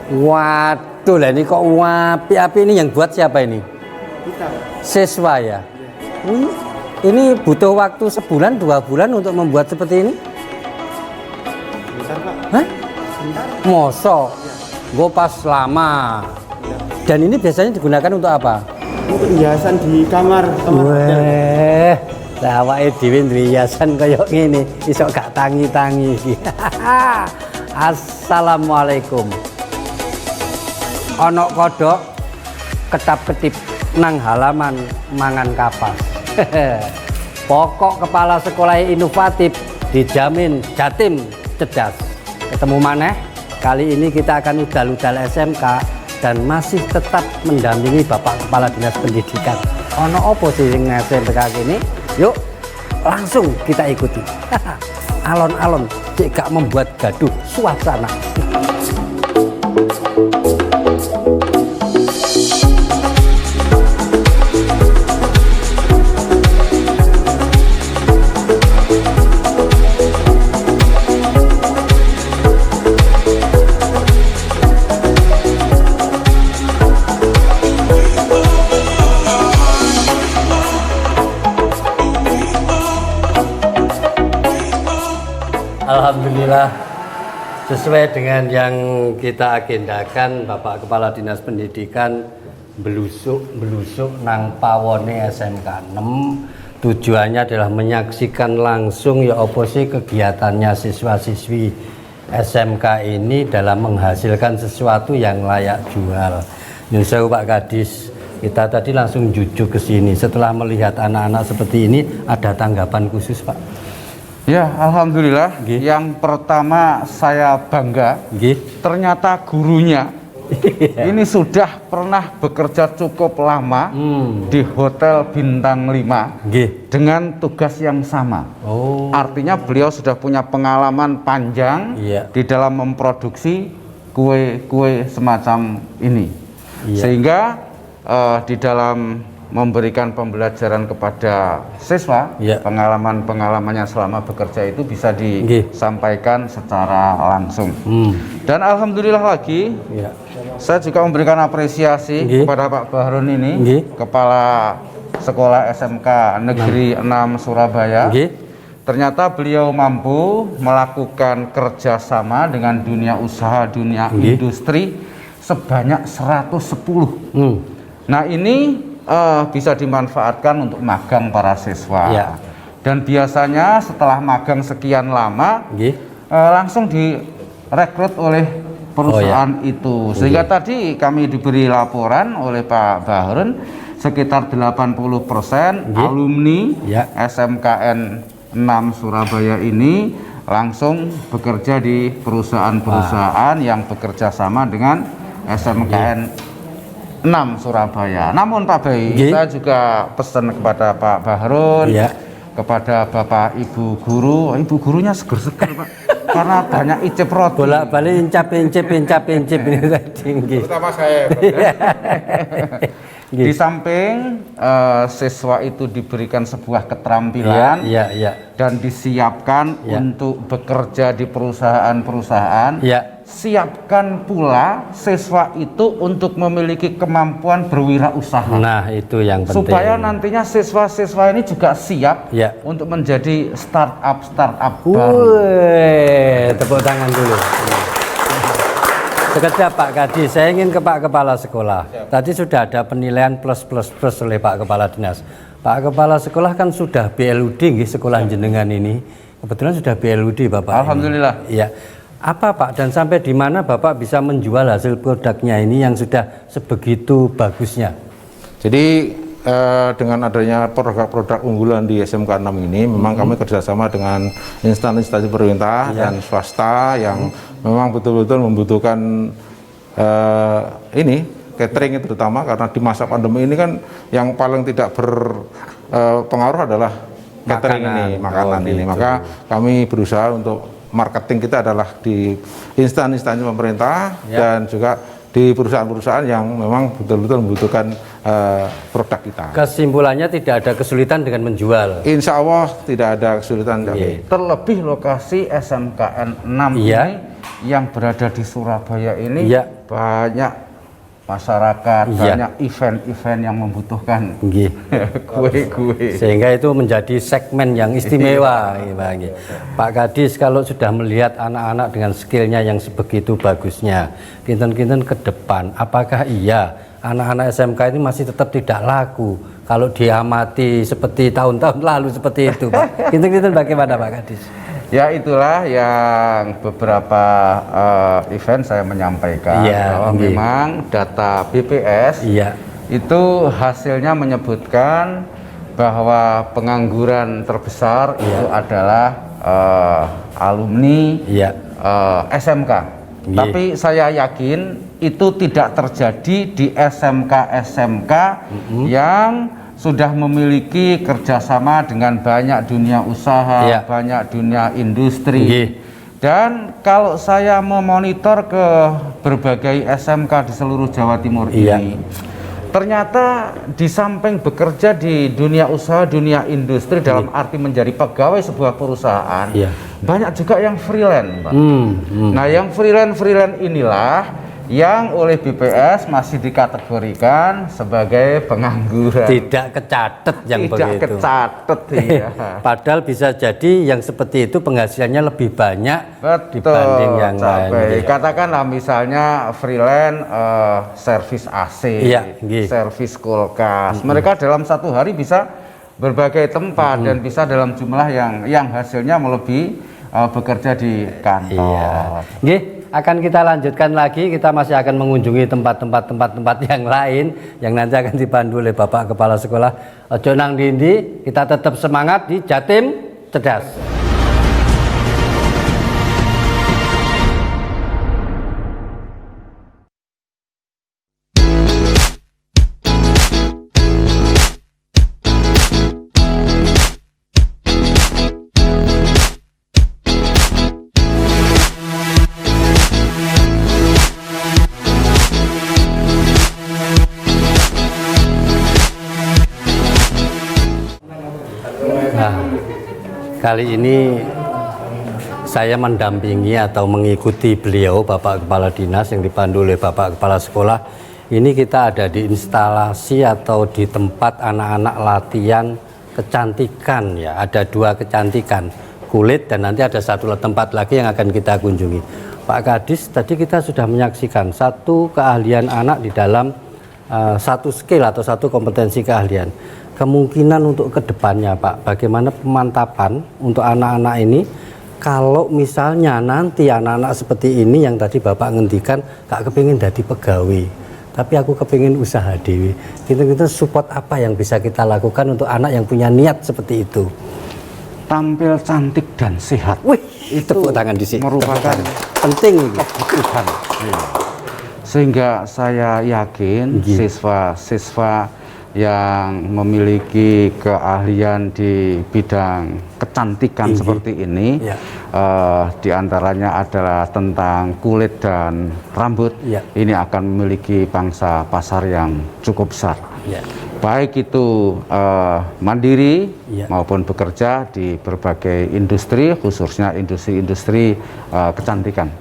Waduh, lah ini kok api-api ini yang buat siapa ini? Kita. Siswa ya. Ini butuh waktu sebulan 2 bulan untuk membuat seperti ini? Bentar, Pak. Hah? Bentar. Mosok? Gue pas lama. Dan ini biasanya digunakan untuk apa? Untuk hiasan di kamar. Weh, lah awake dhewe duwe hiasan kaya ngene, iso gak tangi-tangi iki. Assalamualaikum. Ana kodhok ketap-ketip nang halaman mangan kapas. Pokok kepala sekolah inovatif dijamin jatim cerdas. Ketemu maneh, kali ini kita akan udal-udal SMK dan masih tetap mendampingi Bapak Kepala Dinas Pendidikan. Ono opo sih sing SMK ini? Yuk, langsung kita ikuti. Alon-alon cek gak membuat gaduh suasana. Alhamdulillah, sesuai dengan yang kita agendakan, Bapak Kepala Dinas Pendidikan belusuk nang pawone SMK 6. Tujuannya adalah menyaksikan langsung ya apa sih kegiatannya siswa-siswi SMK ini dalam menghasilkan sesuatu yang layak jual. Nyusul Pak Kadis, kita tadi langsung jujuk ke sini. Setelah melihat anak-anak seperti ini, ada tanggapan khusus Pak? Ya, alhamdulillah. Gih. Yang pertama saya bangga. Gih. Ternyata gurunya ini sudah pernah bekerja cukup lama di Hotel Bintang 5 Gih. dengan tugas yang sama. Oh. Artinya beliau sudah punya pengalaman panjang di dalam memproduksi kue-kue semacam ini. Sehingga di dalam memberikan pembelajaran kepada siswa, pengalaman-pengalamannya selama bekerja itu bisa disampaikan secara langsung. Dan alhamdulillah lagi, saya juga memberikan apresiasi kepada Pak Bahrun ini, Kepala Sekolah SMK Negeri 6 Surabaya. Ternyata beliau mampu melakukan kerjasama dengan dunia usaha, dunia industri sebanyak 110. Nah ini bisa dimanfaatkan untuk magang para siswa. Dan biasanya setelah magang sekian lama langsung direkrut oleh perusahaan itu. Sehingga tadi kami diberi laporan oleh Pak Bahrun sekitar 80% alumni SMKN 6 Surabaya ini langsung bekerja di perusahaan-perusahaan yang bekerja sama dengan SMKN 6 Surabaya. Namun Pak Bayi, saya juga pesan kepada Pak Bahrun, kepada Bapak Ibu Guru. Ibu gurunya seger-seger Pak, karena banyak icip roti. Bolak-balik incap-incip ini tinggi. Terutama saya. Di samping siswa itu diberikan sebuah keterampilan dan disiapkan untuk bekerja di perusahaan-perusahaan. Siapkan pula siswa itu untuk memiliki kemampuan berwirausaha. Nah, itu yang penting. Supaya nantinya siswa-siswa ini juga siap untuk menjadi startup baru. Tepuk tangan dulu. Sekejap Pak Kadis, saya ingin ke Pak Kepala Sekolah. Tadi sudah ada penilaian plus oleh Pak Kepala Dinas. Pak Kepala Sekolah kan sudah BLUD sekolah jenengan ini. Kebetulan sudah BLUD Bapak. Alhamdulillah. Iya. Apa Pak, dan sampai di mana Bapak bisa menjual hasil produknya ini yang sudah sebegitu bagusnya? Jadi dengan adanya produk-produk unggulan di SMK 6 ini, memang kami kerjasama dengan instansi pemerintah dan swasta yang memang betul-betul membutuhkan ini catering terutama, karena di masa pandemi ini kan yang paling tidak berpengaruh adalah catering makanan ini. Maka kami berusaha untuk marketing kita adalah di instansi pemerintah dan juga di perusahaan-perusahaan yang memang betul-betul membutuhkan produk kita. Kesimpulannya tidak ada kesulitan dengan menjual. Insya Allah tidak ada kesulitan kami. Terlebih lokasi SMKN 6 ini yang berada di Surabaya ini Iya. banyak masyarakat, Iya. banyak event-event yang membutuhkan Nggih. kue-kue. Sehingga itu menjadi segmen yang istimewa. Nggih, Pak, nggih. Pak Kadis, kalau sudah melihat anak-anak dengan skillnya yang sebegitu bagusnya, kinten-kinten ke depan, apakah iya anak-anak SMK ini masih tetap tidak laku kalau diamati seperti tahun-tahun lalu seperti itu, Pak? Kinten-kinten bagaimana, Pak Kadis? Ya, itulah yang beberapa event saya menyampaikan Iya, bahwa nggih. memang data BPS Iya. itu hasilnya menyebutkan bahwa pengangguran terbesar itu adalah alumni Iya. SMK. Nggih. Tapi saya yakin itu tidak terjadi di SMK-SMK yang sudah memiliki kerjasama dengan banyak dunia usaha, Iya. banyak dunia industri. Nggih. Dan kalau saya memonitor ke berbagai SMK di seluruh Jawa Timur Iya. ini, ternyata di samping bekerja di dunia usaha, dunia industri dalam arti menjadi pegawai sebuah perusahaan, Iya. banyak juga yang freelance, Pak. Hmm. Nah, yang freelance inilah yang oleh BPS masih dikategorikan sebagai pengangguran. Tidak kecatet yang Tidak begitu. kecatet, iya. Padahal bisa jadi yang seperti itu penghasilannya lebih banyak Betul, dibanding yang lain. Cabai. Katakanlah misalnya freelance servis AC, Iya, nggih. servis kulkas. Mereka dalam satu hari bisa berbagai tempat dan bisa dalam jumlah yang hasilnya melebihi bekerja di kantor. Iya. Nggih, akan kita lanjutkan lagi. Kita masih akan mengunjungi tempat yang lain yang nanti akan dipandu oleh Bapak Kepala Sekolah. Ojo nang dindi, kita tetap semangat di Jatim Cerdas. Nah, kali ini saya mendampingi atau mengikuti beliau, Bapak Kepala Dinas yang dipandu oleh Bapak Kepala Sekolah. Ini kita ada di instalasi atau di tempat anak-anak latihan kecantikan ya. Ada 2 kecantikan, kulit dan nanti ada satu tempat lagi yang akan kita kunjungi. Pak Kadis, tadi kita sudah menyaksikan satu keahlian anak di dalam satu skill atau satu kompetensi keahlian. Kemungkinan untuk kedepannya, Pak, bagaimana pemantapan untuk anak-anak ini kalau misalnya nanti anak-anak seperti ini yang tadi Bapak ngendikan gak kepingin jadi pegawai, tapi aku kepingin usaha dewi. Kita support apa yang bisa kita lakukan untuk anak yang punya niat seperti itu? Tampil cantik dan sehat. Wih, Itu tepuk tangan di sini. merupakan Penting ini. kebutuhan. Sehingga saya yakin Nggih. siswa-siswa yang memiliki keahlian di bidang kecantikan Nggih. seperti ini, Ya. diantaranya adalah tentang kulit dan rambut, Ya. ini akan memiliki pangsa pasar yang cukup besar. Ya. Baik itu mandiri Ya. maupun bekerja di berbagai industri, khususnya industri-industri kecantikan,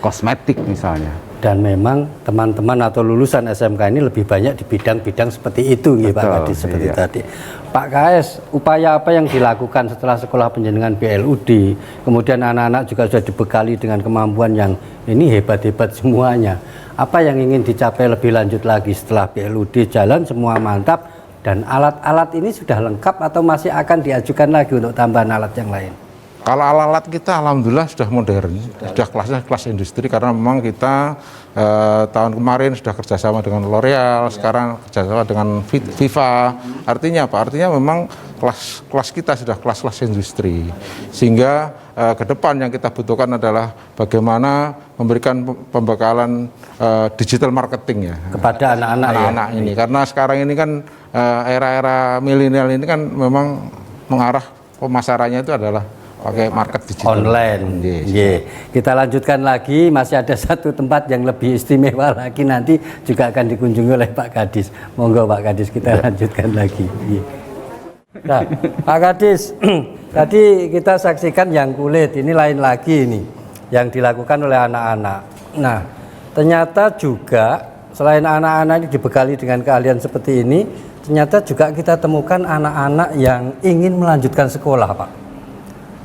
kosmetik misalnya. Dan memang teman-teman atau lulusan SMK ini lebih banyak di bidang-bidang seperti itu, nggih, Pak Betul, Kadis, seperti iya. tadi. Pak KS, upaya apa yang dilakukan setelah sekolah penjenengan BLUD, kemudian anak-anak juga sudah dibekali dengan kemampuan yang ini hebat-hebat semuanya. Apa yang ingin dicapai lebih lanjut lagi setelah BLUD jalan semua mantap dan alat-alat ini sudah lengkap atau masih akan diajukan lagi untuk tambahan alat yang lain? Kalau alat-alat kita alhamdulillah sudah modern, sudah kelasnya kelas industri karena memang kita tahun kemarin sudah kerjasama dengan L'Oreal, sekarang kerjasama dengan Viva. Artinya apa? Artinya memang kelas kita sudah kelas-kelas industri. Sehingga ke depan yang kita butuhkan adalah bagaimana memberikan pembekalan digital marketing ya Kepada anak-anak ya? anak-anak ini. Karena sekarang ini kan era-era milenial ini kan memang mengarah pemasarannya itu adalah pakai market digital online. Yes. Nggih. Kita lanjutkan lagi, masih ada satu tempat yang lebih istimewa lagi nanti juga akan dikunjungi oleh Pak Kadis. Monggo Pak Kadis, kita lanjutkan lagi. Nggih. Nah, Pak Kadis, tadi kita saksikan yang kulit, ini lain lagi ini. yang dilakukan oleh anak-anak. Nah, ternyata juga selain anak-anak ini dibekali dengan keahlian seperti ini, ternyata juga kita temukan anak-anak yang ingin melanjutkan sekolah, Pak.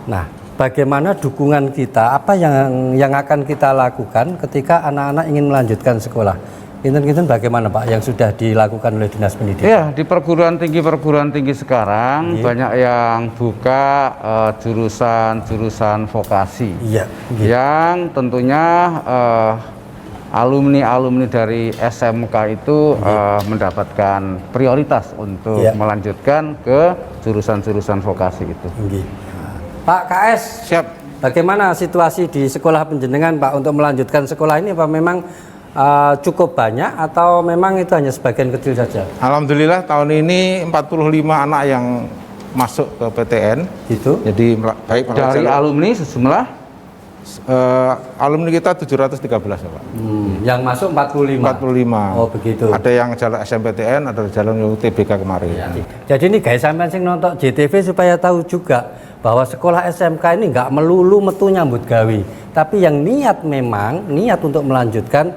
Nah, bagaimana dukungan kita, apa yang akan kita lakukan ketika anak-anak ingin melanjutkan sekolah? Kinten-kinten bagaimana Pak yang sudah dilakukan oleh Dinas Pendidikan? Ya, di perguruan tinggi sekarang banyak yang buka jurusan vokasi. Iya. Yang tentunya alumni dari SMK itu mendapatkan prioritas untuk melanjutkan ke jurusan vokasi itu. Pak KS, Siap. bagaimana situasi di sekolah penjenengan Pak untuk melanjutkan sekolah ini? Apa memang cukup banyak atau memang itu hanya sebagian kecil saja? Alhamdulillah tahun ini 45 anak yang masuk ke PTN. Gitu. Jadi baik Dari alumni sejumlah alumni kita 713 ya Pak. Yang masuk 45. 45. Oh begitu. Ada yang jalan SMPTN, ada jalan UTBK kemarin. Ya. Jadi ini guys sampean sing nonton JTV supaya tahu juga bahwa sekolah SMK ini nggak melulu metu nyambut gawe, tapi yang niat untuk melanjutkan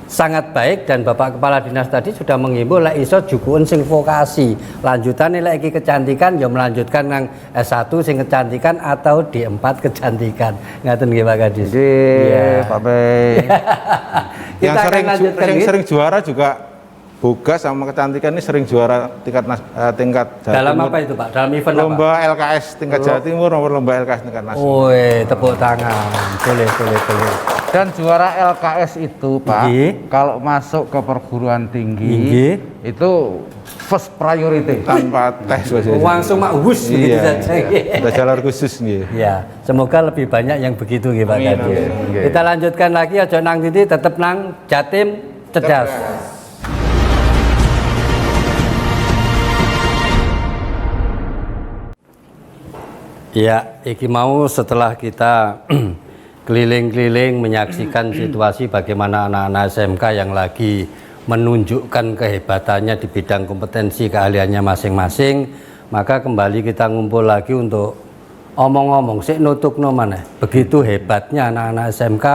sangat baik, dan Bapak Kepala Dinas tadi sudah menghimbau lek iso jukuun sing vokasi. Lanjutane lek iki kecantikan ya melanjutkan nang S1 sing kecantikan atau D4 kecantikan. Ngaten nggih Pak Kadis. Iya, Pak Bey. Yang Kita akan lanjutkan nggih. sering juara juga Boga sama kecantikan ini sering juara tingkat Jawa Dalam Timur. apa itu Pak? Dalam event Lomba apa? LKS tingkat Jawa Timur maupun lomba LKS tingkat nasional. Woi, tepuk tangan. Boleh. Dan juara LKS itu Pak, kalau masuk ke perguruan tinggi itu first priority Tanpa tes langsung maghus begitu Iya. saja. Ada jalur khusus nih. Ya, semoga lebih banyak yang begitu nggih Pak Amin, Kadis. amin. Kita lanjutkan lagi aja nang titi tetep nang Jatim Cerdas. Ya, iki mau setelah kita keliling-keliling menyaksikan situasi bagaimana anak-anak SMK yang lagi menunjukkan kehebatannya di bidang kompetensi keahliannya masing-masing, maka kembali kita ngumpul lagi untuk omong-omong sik nutukno maneh. Begitu hebatnya anak-anak SMK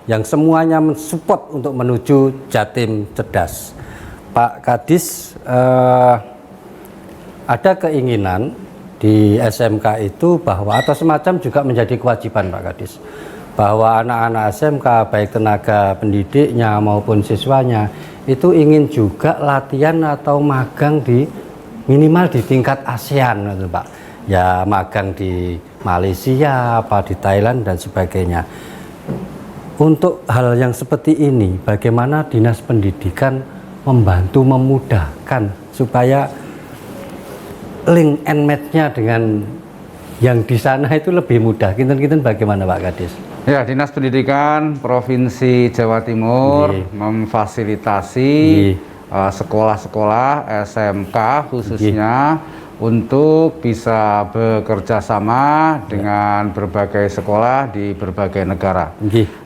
yang semuanya mensupport untuk menuju Jatim Cerdas. Pak Kadis, ada keinginan di SMK itu bahwa atau semacam juga menjadi kewajiban Pak Kadis, bahwa anak-anak SMK baik tenaga pendidiknya maupun siswanya itu ingin juga latihan atau magang di minimal di tingkat ASEAN gitu Pak. Ya magang di Malaysia, apa di Thailand dan sebagainya. Untuk hal yang seperti ini bagaimana Dinas Pendidikan membantu memudahkan supaya link and match-nya dengan yang di sana itu lebih mudah. Kinten-kinten bagaimana Pak Kadis? Ya, Dinas Pendidikan Provinsi Jawa Timur memfasilitasi sekolah-sekolah SMK khususnya untuk bisa bekerja sama dengan berbagai sekolah di berbagai negara.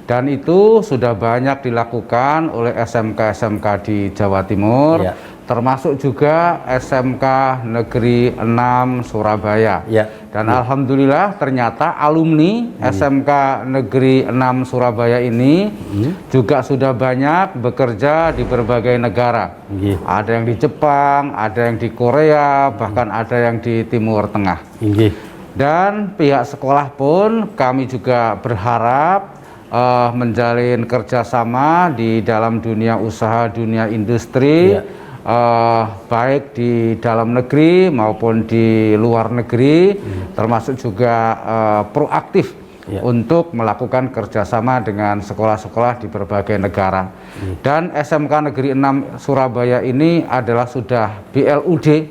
Dan itu sudah banyak dilakukan oleh SMK-SMK di Jawa Timur. Termasuk juga SMK Negeri 6 Surabaya. Dan alhamdulillah ternyata alumni SMK Negeri 6 Surabaya ini juga sudah banyak bekerja di berbagai negara. Ada yang di Jepang, ada yang di Korea, bahkan ada yang di Timur Tengah. Dan pihak sekolah pun kami juga berharap menjalin kerjasama di dalam dunia usaha, dunia industri. Baik di dalam negeri maupun di luar negeri, termasuk juga proaktif untuk melakukan kerjasama dengan sekolah-sekolah di berbagai negara. Dan SMK Negeri 6 Surabaya ini adalah sudah BLUD,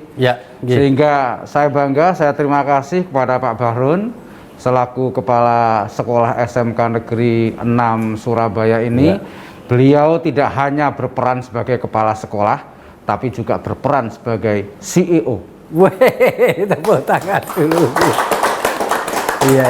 sehingga saya bangga, saya terima kasih kepada Pak Bahrun selaku Kepala Sekolah SMK Negeri 6 Surabaya ini. Beliau tidak hanya berperan sebagai kepala sekolah, tapi juga berperan sebagai CEO. Weh, tepuk tangan dulu. Iya.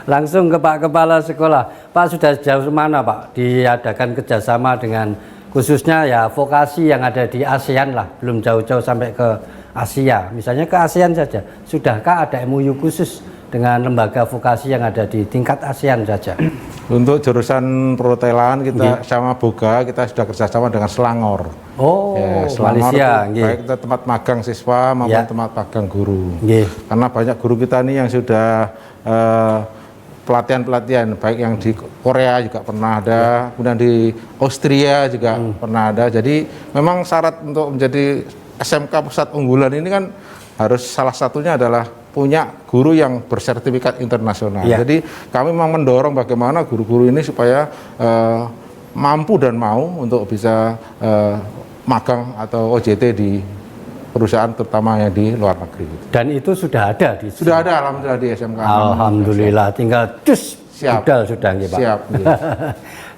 Langsung ke Pak Kepala Sekolah. Pak, sudah sejauh mana Pak diadakan kerjasama dengan khususnya ya vokasi yang ada di ASEAN lah, belum jauh-jauh sampai ke Asia. Misalnya ke ASEAN saja. Sudahkah ada MOU khusus dengan lembaga vokasi yang ada di tingkat ASEAN saja? Untuk jurusan perhotelan kita sama Boga, kita sudah kerjasama dengan Selangor. Oh, Selangor Malaysia, itu baik itu tempat magang siswa maupun tempat magang guru. Karena banyak guru kita nih yang sudah pelatihan-pelatihan, baik yang di Korea juga pernah ada, kemudian di Austria juga pernah ada. Jadi memang syarat untuk menjadi SMK pusat unggulan ini kan harus salah satunya adalah punya guru yang bersertifikat internasional. Jadi kami memang mendorong bagaimana guru-guru ini supaya mampu dan mau untuk bisa magang atau OJT di perusahaan terutama yang di luar negeri. Dan itu sudah ada di sini? Sudah ada alhamdulillah di SMK. Alhamdulillah, tinggal siap. Sudah nggih, Pak. Siap.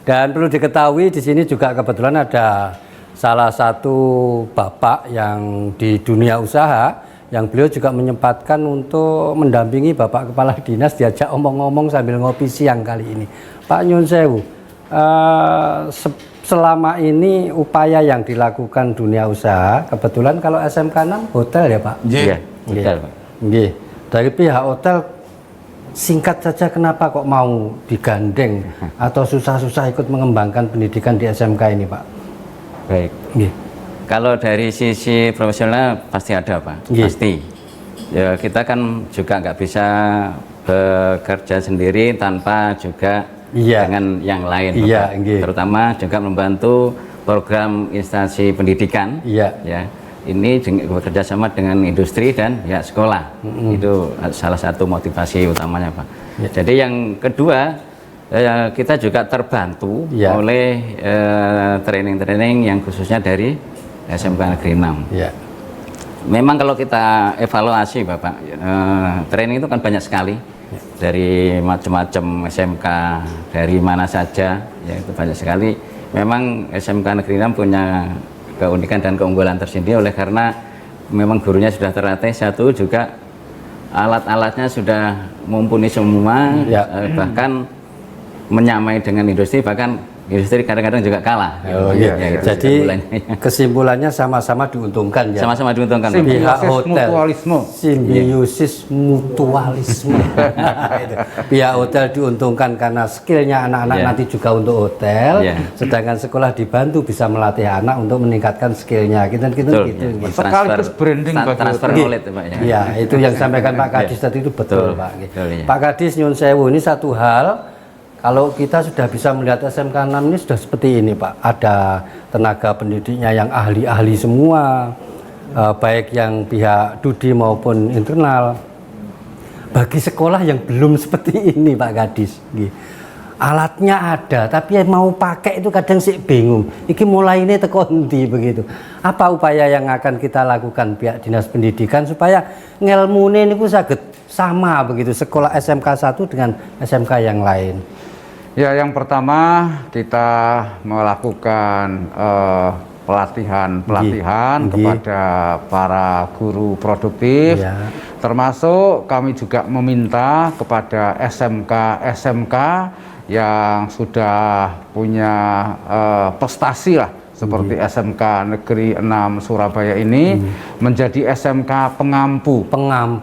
Dan perlu diketahui di sini juga kebetulan ada salah satu bapak yang di dunia usaha yang beliau juga menyempatkan untuk mendampingi Bapak Kepala Dinas diajak omong-omong sambil ngopi siang kali ini. Pak Nyun Sewu, selama ini upaya yang dilakukan dunia usaha, kebetulan kalau SMK 6 hotel ya Pak? Iya, hotel Pak. Nggih. Dari pihak hotel, singkat saja kenapa kok mau digandeng atau susah-susah ikut mengembangkan pendidikan di SMK ini Pak? Baik. Nggih. Kalau dari sisi profesional pasti ada Pak, pasti. Ya, kita kan juga nggak bisa bekerja sendiri tanpa juga dengan yang lain, terutama juga membantu program instansi pendidikan. Ya, ini bekerja sama dengan industri dan ya sekolah. Itu salah satu motivasi utamanya Pak. Jadi yang kedua, kita juga terbantu oleh training-training yang khususnya dari SMK Negeri 6. Memang kalau kita evaluasi Bapak, training itu kan banyak sekali dari macam-macam SMK, dari mana saja, ya itu banyak sekali. Memang SMK Negeri 6 punya keunikan dan keunggulan tersendiri oleh karena memang gurunya sudah terlatih, satu juga alat-alatnya sudah mumpuni semua, bahkan menyamai dengan industri, bahkan industri kadang-kadang juga kalah. Jadi kesimpulannya sama-sama diuntungkan ya. Sama-sama diuntungkan. Pihak hotel, simbiosis mutualisme. Pihak hotel diuntungkan karena skillnya anak-anak nanti juga untuk hotel, sedangkan sekolah dibantu bisa melatih anak untuk meningkatkan skillnya. Gitu. Sekaligus branding transfer knowledge Pak ya. Ya, itu yang sampaikan Pak Kadis tadi itu betul Pak. Pak Kadis Nyun Sewu, ini satu hal. Kalau kita sudah bisa melihat SMK 6 ini sudah seperti ini Pak, ada tenaga pendidiknya yang ahli-ahli semua, baik yang pihak Dudi maupun internal. Bagi sekolah yang belum seperti ini Pak Kadis, alatnya ada, tapi yang mau pakai itu kadang sih bingung. Iki mulai ini teko endi begitu. Apa upaya yang akan kita lakukan pihak Dinas Pendidikan supaya ngelmune niku saged sama begitu sekolah SMK 1 dengan SMK yang lain? Ya, yang pertama kita melakukan pelatihan kepada para guru produktif, termasuk kami juga meminta kepada SMK yang sudah punya prestasi lah, seperti SMK Negeri 6 Surabaya ini menjadi SMK pengampu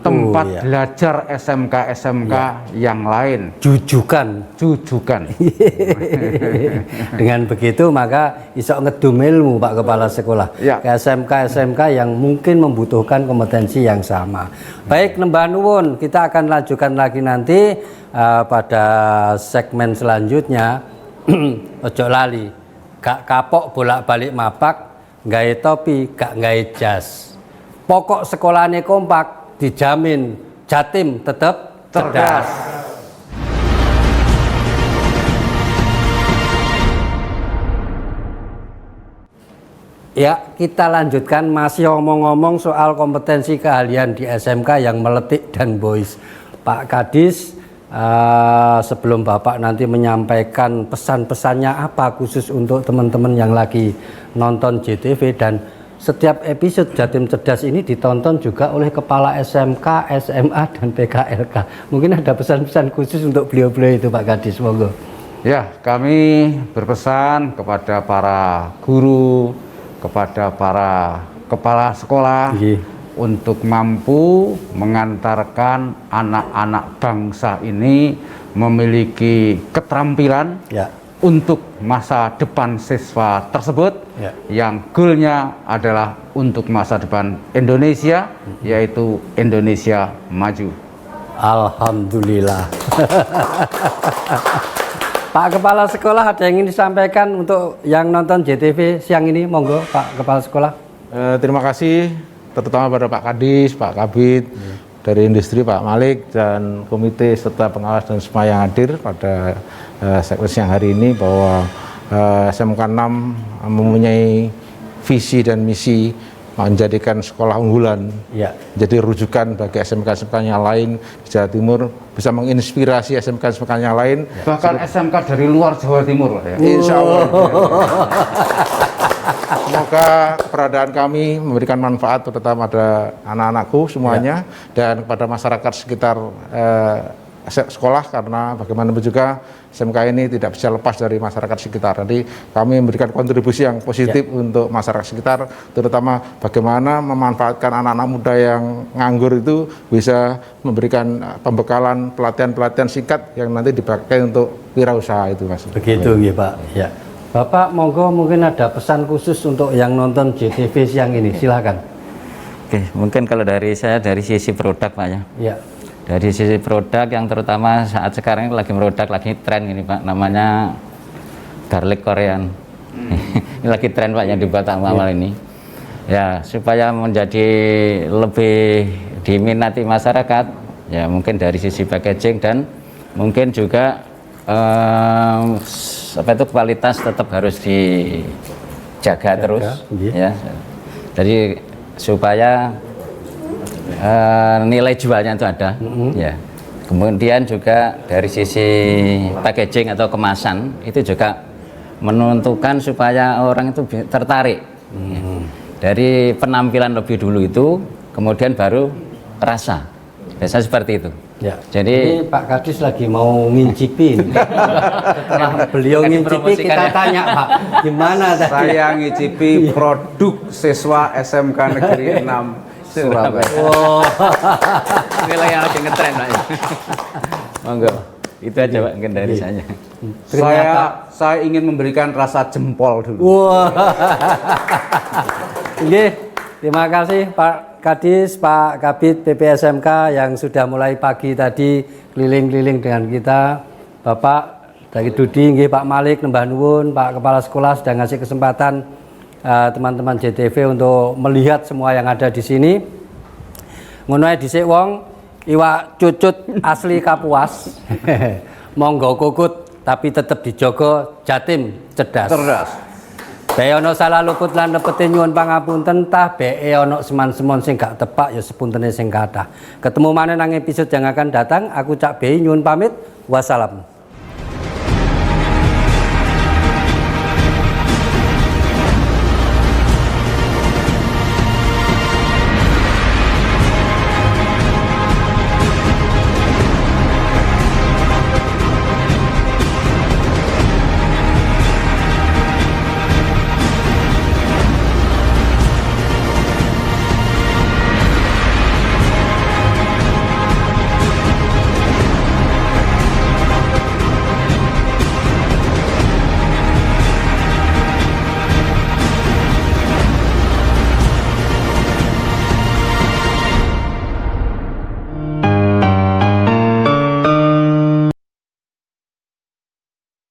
tempat belajar SMK yang lain, jujukan. Dengan begitu maka iso ngedum ilmu Pak Kepala Sekolah ke SMK yang mungkin membutuhkan kompetensi yang sama. Baik, nembah nuwun, kita akan lanjutkan lagi nanti pada segmen selanjutnya. Ojo lali, gak kapok bolak-balik mapak, nggawe topi, gak nggawe jas. Pokok sekolahane kompak, dijamin Jatim tetap cerdas. Ya, kita lanjutkan masih ngomong-ngomong soal kompetensi keahlian di SMK yang meletik dan boys. Pak Kadis, sebelum Bapak nanti menyampaikan pesan-pesannya apa khusus untuk teman-teman yang lagi nonton JTV, dan setiap episode Jatim Cerdas ini ditonton juga oleh kepala SMK, SMA, dan PKLK. Mungkin ada pesan-pesan khusus untuk beliau-beliau itu Pak Kadis, monggo. Ya, kami berpesan kepada para guru, kepada para kepala sekolah, untuk mampu mengantarkan anak-anak bangsa ini memiliki keterampilan untuk masa depan siswa tersebut, yang goalnya adalah untuk masa depan Indonesia, yaitu Indonesia maju. Alhamdulillah. Pak Kepala Sekolah, ada yang ingin disampaikan untuk yang nonton JTV siang ini? Monggo Pak Kepala Sekolah. Terima kasih terutama pada Pak Kadis, Pak Kabid, dari industri Pak Malik, dan komite serta pengawas dan semua yang hadir pada sektor siang hari ini, bahwa SMK 6 mempunyai visi dan misi menjadikan sekolah unggulan, jadi rujukan bagi SMK-SMK yang lain di Jawa Timur, bisa menginspirasi SMK-SMK yang lain, bahkan SMK dari luar Jawa Timur ya. Insya Allah. Semoga keberadaan kami memberikan manfaat terutama pada anak-anakku semuanya, dan kepada masyarakat sekitar sekolah, karena bagaimanapun juga SMK ini tidak bisa lepas dari masyarakat sekitar. Jadi kami memberikan kontribusi yang positif untuk masyarakat sekitar, terutama bagaimana memanfaatkan anak-anak muda yang nganggur itu bisa memberikan pembekalan pelatihan-pelatihan singkat yang nanti dipakai untuk wirausaha itu, Mas. Begitu ya Pak. Ya. Bapak, monggo mungkin ada pesan khusus untuk yang nonton JTV siang ini, silakan. Oke, mungkin kalau dari saya dari sisi produk Pak ya. Ya. Dari sisi produk yang terutama saat sekarang ini lagi merodak, lagi tren ini Pak, namanya garlic Korean. Ini lagi tren Pak yang dibuat awal ini. Ya, supaya menjadi lebih diminati masyarakat, ya mungkin dari sisi packaging, dan mungkin juga apa itu kualitas tetap harus dijaga terus, ya. Jadi supaya nilai jualnya itu ada, ya. Kemudian juga dari sisi packaging atau kemasan itu juga menentukan supaya orang itu tertarik. Ya. Dari penampilan lebih dulu itu, kemudian baru rasa. Biasanya seperti itu. Ya. Jadi ini Pak Kadis lagi mau ngincipin. Setelah beliau ngincipi, kita tanya Pak, gimana tadi? Saya ngicipi produk siswa SMK Negeri 6 Surabaya. Oh. nilai yang lagi ngetren Pak. Monggo. Itu aja Pak mungkin dari saya. Saya ingin memberikan rasa jempol dulu. Wah. Oke, terima kasih Pak Kadis, Pak Kabid PPSMK yang sudah mulai pagi tadi keliling-keliling dengan kita. Bapak dari Dudi, nggih Pak Malik, nembah nuwun, Pak Kepala Sekolah sudah ngasih kesempatan teman-teman JTV untuk melihat semua yang ada di sini. Ngono ae dhisik wong, iwak cucut asli Kapuas. Monggo kukut tapi tetap dijogo Jatim cerdas. Bae ana salah luput lan lepete nyuwun pangapunten, tah bae ana seman-semon sing gak tepak ya sepuntene sing kathah. Ketemu maneh nang episode yang akan datang, aku Cak Bei nyuwun pamit. Wassalam.